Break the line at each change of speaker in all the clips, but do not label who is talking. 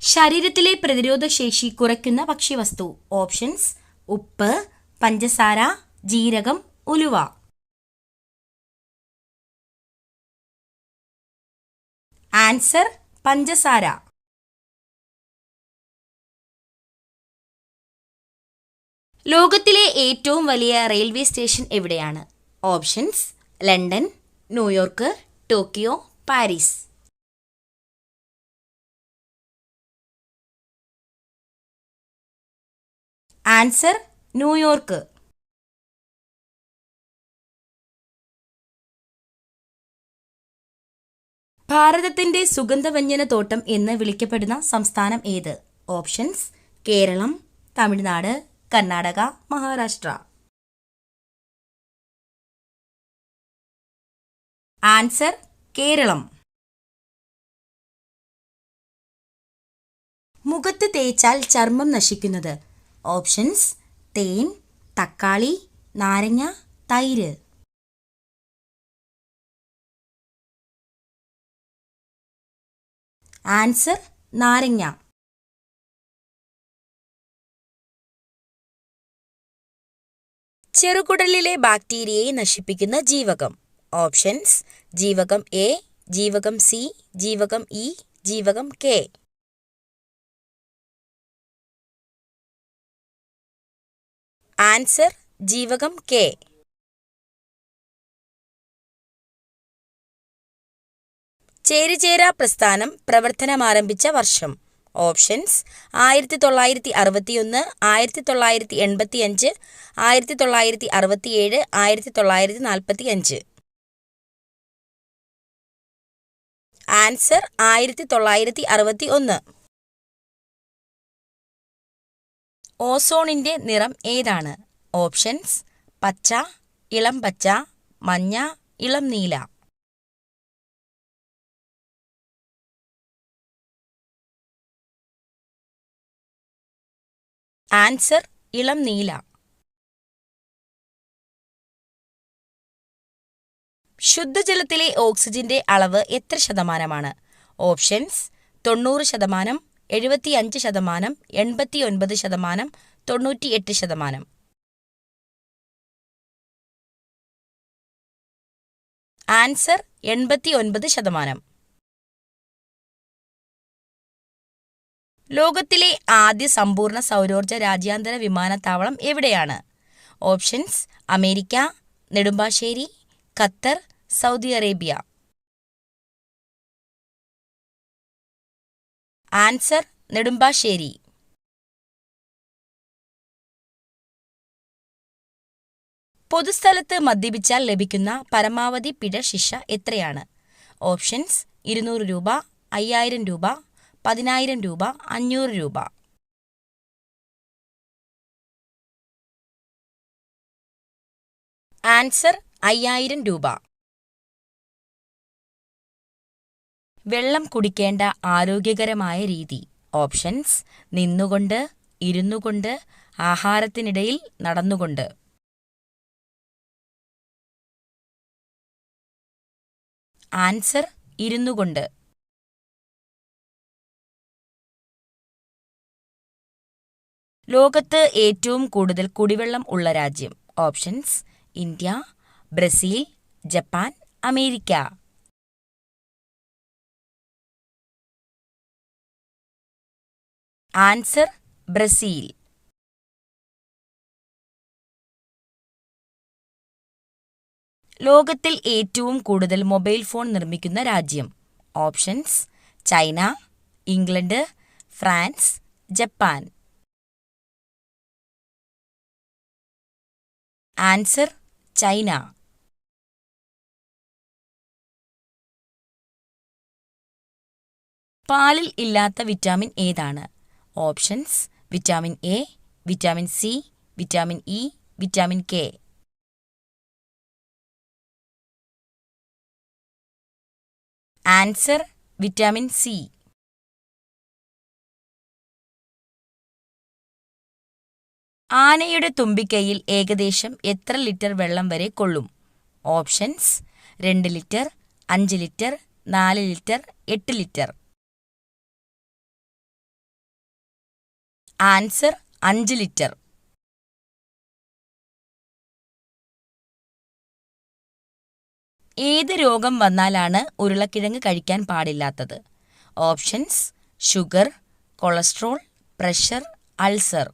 ശരീരത്തിലെ പ്രതിരോധശേഷി കുറയ്ക്കുന്ന ഭക്ഷ്യവസ്തു. ഓപ്ഷൻസ്: ഉപ്പ്, പഞ്ചസാര, ജീരകം, ഉലുവ. ആൻസർ: പഞ്ചസാര. ലോകത്തിലെ ഏറ്റവും വലിയ റെയിൽവേ സ്റ്റേഷൻ എവിടെയാണ്? Options: London, New York, Tokyo, Paris. Answer: New York. ഭാരതത്തിന്റെ സുഗന്ധവ്യഞ്ജന തോട്ടം എന്ന് വിളിക്കപ്പെടുന്ന സംസ്ഥാനം ഏത്? ഓപ്ഷൻസ്: കേരളം, തമിഴ്നാട്, കർണാടക, മഹാരാഷ്ട്ര. ആൻസർ: കേരളം. മുഖത്ത് തേച്ചാൽ ചർമ്മം നശിക്കുന്നത്. ഓപ്ഷൻസ്: തേൻ, തക്കാളി, നാരങ്ങ, തൈര്. ആൻസർ: നാരങ്ങ. ചെറുകുടലിലെ ബാക്ടീരിയയെ നശിപ്പിക്കുന്ന ജീവകം. ഓപ്ഷൻസ്: ജീവകം എ, ജീവകം സി, ജീവകം ഇ, ജീവകം കെ. ആൻസർ: ജീവകം കെ. ചേരിചേര പ്രസ്ഥാനം പ്രവർത്തനമാരംഭിച്ച വർഷം. ഓപ്ഷൻസ്: 1961, 1985, 1967, 1945. ആൻസർ: 1961. ഓസോണിന്റെ നിറം ഏതാണ്? ഓപ്ഷൻസ്: പച്ച, ഇളം പച്ച, മഞ്ഞ, ഇളം നീല. ആൻസർ: ഇളം നീല. ശുദ്ധജലത്തിലെ ഓക്സിജന്റെ അളവ് എത്ര ശതമാനമാണ്? ഓപ്ഷൻസ്: 90%, 75%, 89%, 98%. ആൻസർ: 89%. ലോകത്തിലെ ആദ്യ സമ്പൂർണ്ണ സൗരോർജ്ജ രാജ്യാന്തര വിമാനത്താവളം എവിടെയാണ്? Options: America, Nedumbassery, Qatar, Saudi Arabia. Answer: Nedumbassery. പൊതുസ്ഥലത്ത് മദ്യപിച്ചാൽ ലഭിക്കുന്ന പരമാവധി പിഴ ശിക്ഷ എത്രയാണ്? ഓപ്ഷൻസ്: 200 രൂപ, 5000 രൂപ, 10000 രൂപ, 500 രൂപ. ആൻസർ: 5000 രൂപ. വെള്ളം കുടിക്കേണ്ട ആരോഗ്യകരമായ രീതി. ഓപ്ഷൻസ്: നിന്നുകൊണ്ട്, ഇരുന്നുകൊണ്ട്, ആഹാരത്തിനിടയിൽ, നടന്നുകൊണ്ട്. ആൻസർ: ഇരുന്നുകൊണ്ട്. ലോകത്ത് ഏറ്റവും കൂടുതൽ കുടിവെള്ളം ഉള്ള രാജ്യം. Options: India, Brazil, Japan, America. Answer: Brazil. ലോകത്തിൽ ഏറ്റവും കൂടുതൽ മൊബൈൽ ഫോൺ നിർമ്മിക്കുന്ന രാജ്യം. Options: China, England, France, Japan. Answer: China. പാലിൽ ഇല്ലാത്ത വിറ്റാമിൻ ഏതാണ്? Options: vitamin A, vitamin C, vitamin E, vitamin K. Answer: vitamin C. ആനയുടെ തുമ്പിക്കൈയിൽ ഏകദേശം എത്ര ലിറ്റർ വെള്ളം വരെ കൊള്ളും? Options: 2 litre, 5 litre, 4 litre, 8 litre. Answer 5 litre. ഏത് രോഗം വന്നാലാണ് ഉരുളക്കിഴങ്ങ് കഴിക്കാൻ പാടില്ലാത്തത്? Options: sugar, cholesterol, pressure, ulcer.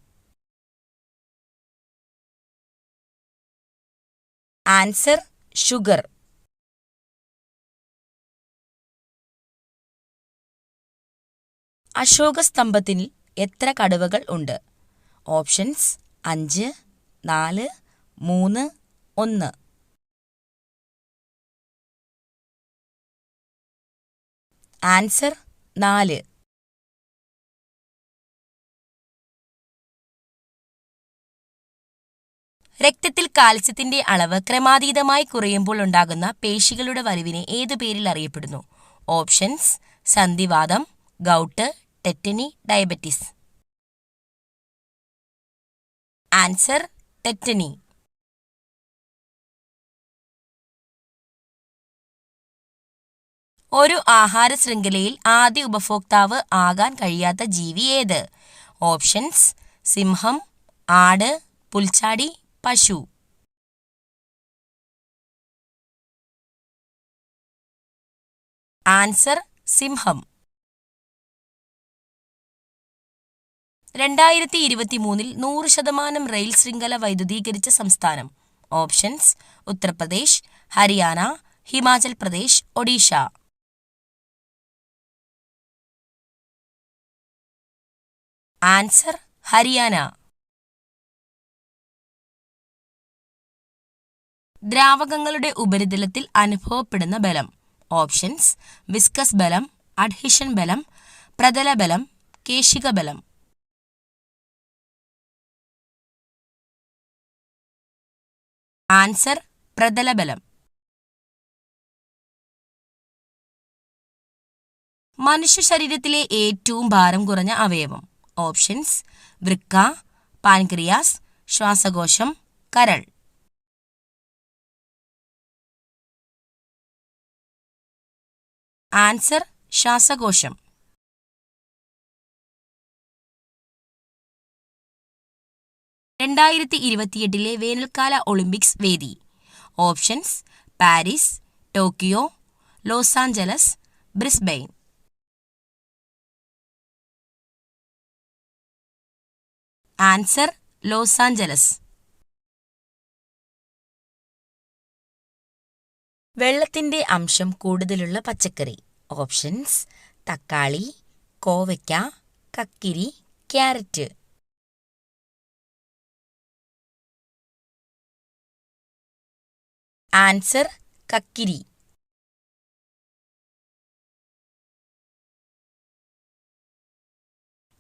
Answer: sugar. അശോകസ്തംഭത്തിൽ എത്ര കടുവകൾ ഉണ്ട്? ഓപ്ഷൻസ്: 5, 4, 3, 1. ആൻസർ: 4. രക്തത്തിൽ കാൽസ്യത്തിന്റെ അളവ് ക്രമാതീതമായി കുറയുമ്പോൾ ഉണ്ടാകുന്ന പേശികളുടെ വലിവിനെ ഏതു പേരിൽ അറിയപ്പെടുന്നു? ഓപ്ഷൻസ്: സന്ധിവാതം, gout, tetany, diabetes. Answer: tetany. ഒരു ആഹാര ശൃംഖലയിൽ ആദ്യ ഉപഭോക്താവ് ആകാൻ കഴിയാത്ത ജീവി ഏത്? ഓപ്ഷൻസ്: സിംഹം, ആട്, പുൽച്ചാടി, പശു. ആൻസർ: സിംഹം. 2023 100% റെയിൽ ശൃംഖല വൈദ്യുതീകരിച്ച സംസ്ഥാനം? ഓപ്ഷൻസ്: ഉത്തർപ്രദേശ്, ഹരിയാന, ഹിമാചൽ പ്രദേശ്, ഒഡീഷ. ആൻസർ: ഹരിയാന. ദ്രാവകങ്ങളുടെ ഉപരിതലത്തിൽ അനുഭവപ്പെടുന്ന ബലം? ഓപ്ഷൻസ്: വിസ്കസ് ബലം, അഡ്ഹിഷൻ ബലം, പ്രതലബലം, കേശിക ബലം. ആൻസർ: പ്രതലബലം. മനുഷ്യ ശരീരത്തിലെ ഏറ്റവും ഭാരം കുറഞ്ഞ അവയവം? ഓപ്ഷൻസ്: വൃക്ക, പാൻക്രിയാസ്, ശ്വാസകോശം, കരൾ. ആൻസർ: ശ്വാസകോശം. 2028 വേനൽക്കാല ഒളിമ്പിക്സ് വേദി? Options: Paris, Tokyo, Los Angeles, Brisbane. Answer: Los Angeles. വെള്ളത്തിന്റെ അംശം കൂടുതലുള്ള പച്ചക്കറി? ഓപ്ഷൻസ്: തക്കാളി, കോവയ്ക്ക, കക്കിരി, ക്യാരറ്റ്. ആൻസർ: കക്കിരി.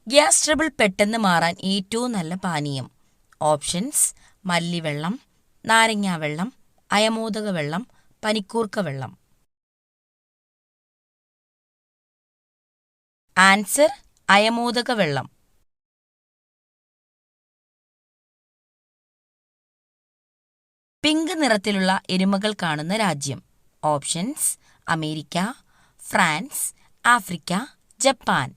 ഗ്യാസ് ട്രബിൾ പെട്ടെന്ന് മാറാൻ ഏറ്റവും നല്ല പാനീയം? ഓപ്ഷൻസ്: മല്ലിവെള്ളം, നാരങ്ങാവെള്ളം, അയമോദക വെള്ളം, പനിക്കൂർക്ക വെള്ളം. ആൻസർ: അയമോദക വെള്ളം. പിങ്ക് നിറത്തിലുള്ള എരുമകൾ കാണുന്ന രാജ്യം? Options: America, France, Africa, Japan.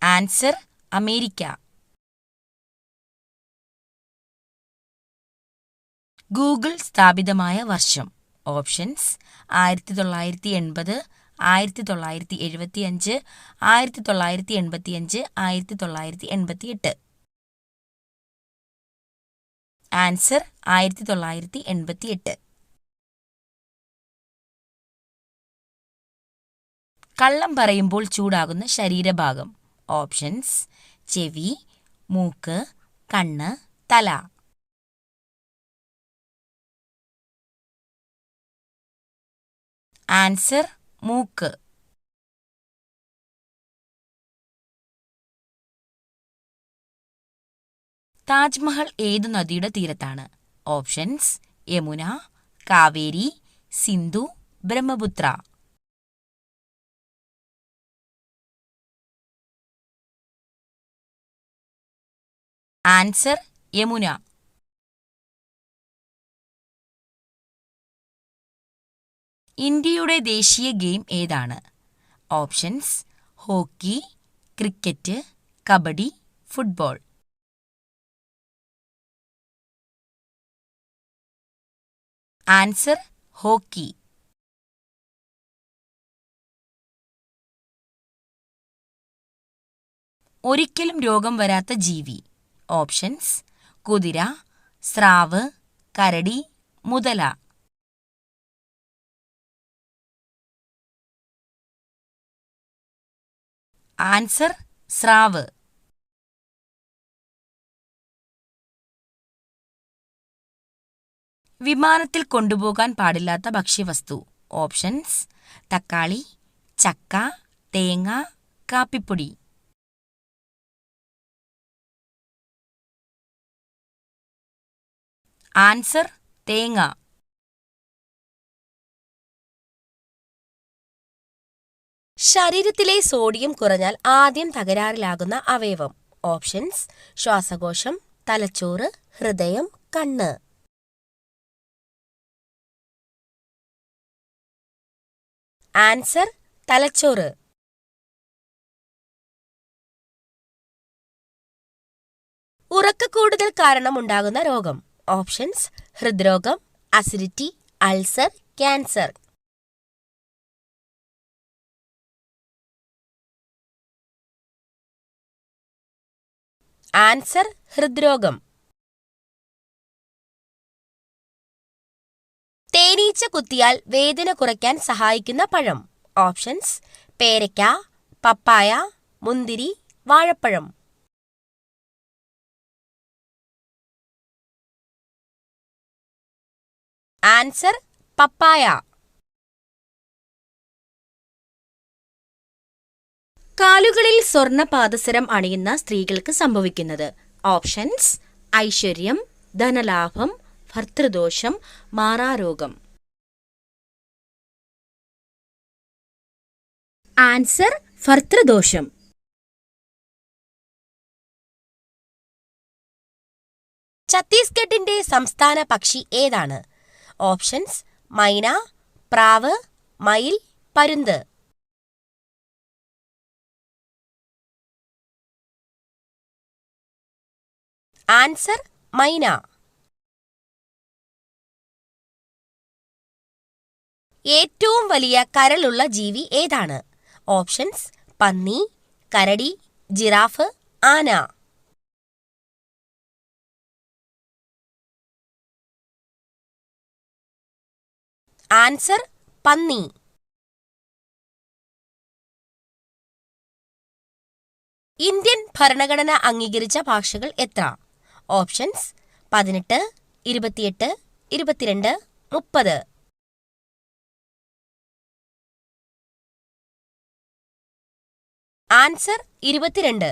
Answer: America. Google സ്ഥാപിതമായ വർഷം? ഓപ്ഷൻസ്: 1980, 1975, 1985, 1988. ആൻസർ: 1988. കള്ളം പറയുമ്പോൾ ചൂടാകുന്ന ശരീരഭാഗം? ഓപ്ഷൻസ്: ചെവി, മൂക്ക്, കണ്ണ്, തല. ആൻസർ: മൂക്ക്. താജ്മഹൽ ഏതു നദിയുടെ തീരത്താണ്? ഓപ്ഷൻസ്: യമുന, കാവേരി, സിന്ധു, ബ്രഹ്മപുത്ര. ആൻസർ: യമുന. ഇന്ത്യയുടെ ദേശീയ ഗെയിം ഏതാണ്? Options: hockey, cricket, kabaddi, football. Answer: hockey. ഒരിക്കലും രോഗം വരാത്ത ജീവി. ഓപ്ഷൻസ്: കുതിര, സ്രാവ്, കരടി, മുതല. ആൻസർ: സ്രാവ്. വിമാനത്തിൽ കൊണ്ടുപോകാൻ പാടില്ലാത്ത ഭക്ഷ്യവസ്തു. ഓപ്ഷൻസ്: തക്കാളി, ചക്ക, തേങ്ങ, കാപ്പിപ്പൊടി. ആൻസർ: തേങ്ങ. ശരീരത്തിലെ സോഡിയം കുറഞ്ഞാൽ ആദ്യം തകരാറിലാകുന്ന അവയവം. ഓപ്ഷൻസ്: ശ്വാസകോശം, തലച്ചോറ്, ഹൃദയം, കണ്ണ്. ആൻസർ: തലച്ചോറ്. ഉറക്കക്കൂടുതൽ കാരണമുണ്ടാകുന്ന രോഗം. ഓപ്ഷൻസ്: ഹൃദ്രോഗം, അസിഡിറ്റി, അൾസർ, ക്യാൻസർ. ആൻസർ: ഹൃദ്രോഗം. തേനീച്ച കുത്തിയാൽ വേദന കുറയ്ക്കാൻ സഹായിക്കുന്ന പഴം. ഓപ്ഷൻസ്: പേരയ്ക്ക, പപ്പായ, മുന്തിരി, വാഴപ്പഴം. ആൻസർ: പപ്പായ. കാലുകളിൽ സ്വർണ്ണ പാദസരം അണിയുന്ന സ്ത്രീകൾക്ക് സംഭവിക്കുന്നത്. ഓപ്ഷൻസ്: ഐശ്വര്യം, ധനലാഭം, ഭർതൃദോഷം, മാറാരോഗം. ആൻസർ: ഭർതൃദോഷം. ഛത്തീസ്ഗഡിന്റെ സംസ്ഥാന പക്ഷി ഏതാണ്? ഓപ്ഷൻസ്: മൈന, പ്രാവ്, മയിൽ, പരുന്ത്. ആൻസർ: മൈന. ഏറ്റവും വലിയ കരളുള്ള ജീവി ഏതാണ്? ഓപ്ഷൻസ്: പന്നി, കരടി, ജിറാഫ്, ആന. ആൻസർ: പന്നി. ഇന്ത്യൻ ഭരണഘടന അംഗീകരിച്ച ഭാഷകൾ എത്ര? ഓപ്ഷൻസ്: 18, 28, 22, 30. ആൻസർ: 22.